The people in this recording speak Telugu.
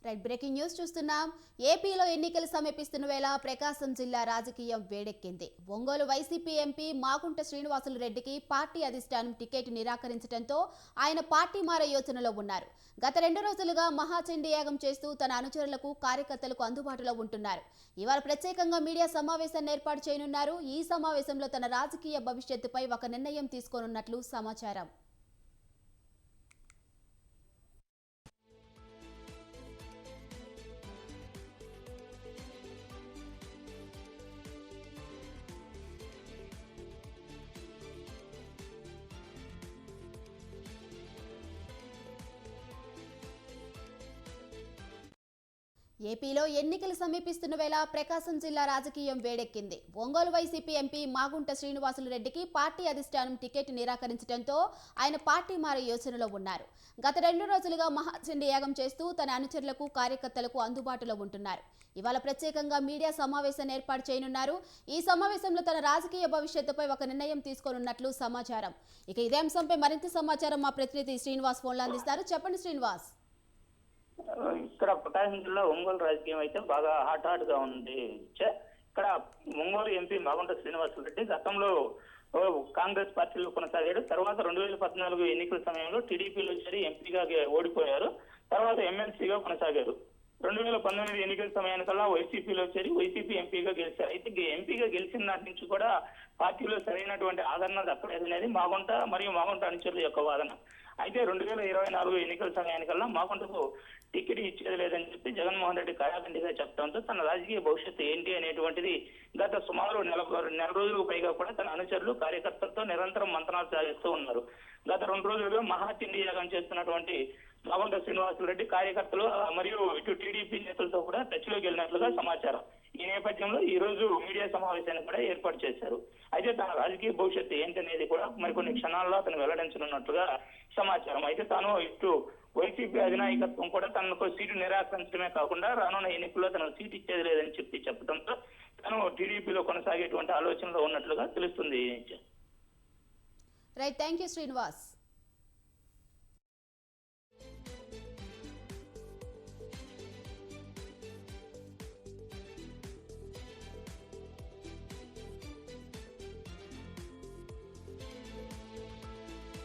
రైట్ బ్రేకింగ్ న్యూస్ చూస్తున్నాం. ఏపీలో ఎన్నికలు సమీపిస్తున్న వేళ ప్రకాశం జిల్లా రాజకీయం వేడెక్కింది. ఒంగోలు వైసీపీ ఎంపీ మాగుంట శ్రీనివాసులు రెడ్డికి పార్టీ అధిష్టానం టికెట్ నిరాకరించడంతో ఆయన పార్టీ మారే యోచనలో ఉన్నారు. గత 2 రోజులుగా మహాచండీ యాగం చేస్తూ తన అనుచరులకు కార్యకర్తలకు అందుబాటులో ఉంటున్నారు. ఇవాళ ప్రత్యేకంగా మీడియా సమావేశాన్ని ఏర్పాటు చేయనున్నారు. ఈ సమావేశంలో తన రాజకీయ భవిష్యత్తుపై ఒక నిర్ణయం తీసుకోనున్నట్లు సమాచారం. ఏపీలో ఎన్నికలు సమీపిస్తున్న వేళ ప్రకాశం జిల్లా రాజకీయం వేడెక్కింది. ఒంగోలు వైసీపీ ఎంపీ మాగుంట శ్రీనివాసులు రెడ్డికి పార్టీ అధిష్టానం టికెట్ నిరాకరించడంతో ఆయన పార్టీ మారే యోచనలో ఉన్నారు. గత 2 రోజులుగా మహాచండీ యాగం చేస్తూ తన అనుచరులకు కార్యకర్తలకు అందుబాటులో ఉంటున్నారు. ఇవాళ ప్రత్యేకంగా మీడియా సమావేశాన్ని ఏర్పాటు చేయనున్నారు. ఈ సమావేశంలో తన రాజకీయ భవిష్యత్తుపై ఒక నిర్ణయం తీసుకోనున్నట్లు సమాచారం. ఇక ఇదే అంశంపై మరింత సమాచారం మా ప్రతినిధి శ్రీనివాస్ ఫోన్లో అందిస్తారు. చెప్పండి శ్రీనివాస్. ఇక్కడ ప్రకాశం జిల్లా ఒంగోలు రాజకీయం అయితే బాగా హాట్ గా ఉంది. ఇక్కడ ఒంగోలు ఎంపీ మాగుంట శ్రీనివాసులు రెడ్డి గతంలో కాంగ్రెస్ పార్టీలో కొనసాగాడు. తర్వాత 2014 ఎన్నికల సమయంలో టీడీపీలో చేరి ఎంపీగా ఓడిపోయారు. తర్వాత ఎమ్మెల్సీగా కొనసాగారు. 2019 ఎన్నికల సమయానికల్లా వైసీపీలో చేరి వైసీపీ ఎంపీగా గెలిచారు. అయితే ఎంపీగా గెలిచిన నాటి నుంచి కూడా పార్టీలో సరైనటువంటి ఆదరణ దక్కలేదనేది మాగుంట మరియు మాగుంట అనుచరుల యొక్క వాదన. అయితే 2024 ఎన్నికల సమయానికల్లా మాగుంటకు టికెట్ ఇచ్చేది లేదని చెప్పి జగన్మోహన్ రెడ్డి ఖరాఖండిగా చెప్పడంతో తన రాజకీయ భవిష్యత్తు ఏంటి అనేటువంటిది గత సుమారు నెల రోజులకు పైగా కూడా తన అనుచరులు కార్యకర్తలతో నిరంతరం మంతనాలు సాగిస్తూ ఉన్నారు. గత 2 రోజులుగా మహాచండీ యాగం చేస్తున్నటువంటి మాగుంట శ్రీనివాసులు రెడ్డి కార్యకర్తలు మరియు ఇటు టీడీపీ నేతలతో కూడా టచ్లోకి వెళ్ళినట్లుగా సమాచారం. ఈ నేపథ్యంలో ఈ రోజు మీడియా సమావేశాన్ని కూడా ఏర్పాటు చేశారు. అయితే తన రాజకీయ భవిష్యత్తు ఏంటనేది కూడా మరికొన్ని క్షణాల్లో అతను వెల్లడించనున్నట్లుగా సమాచారం. అయితే తాను ఇటు వైసీపీ అధినాయకత్వం కూడా తనకు సీటు నిరాకరించడమే కాకుండా రానున్న ఎన్నికల్లో తనకు సీటు ఇచ్చేది లేదని చెప్పడంతో తను టీడీపీలో కొనసాగేటువంటి ఆలోచనలో ఉన్నట్లుగా తెలుస్తుంది. Right, thank you Srinivas.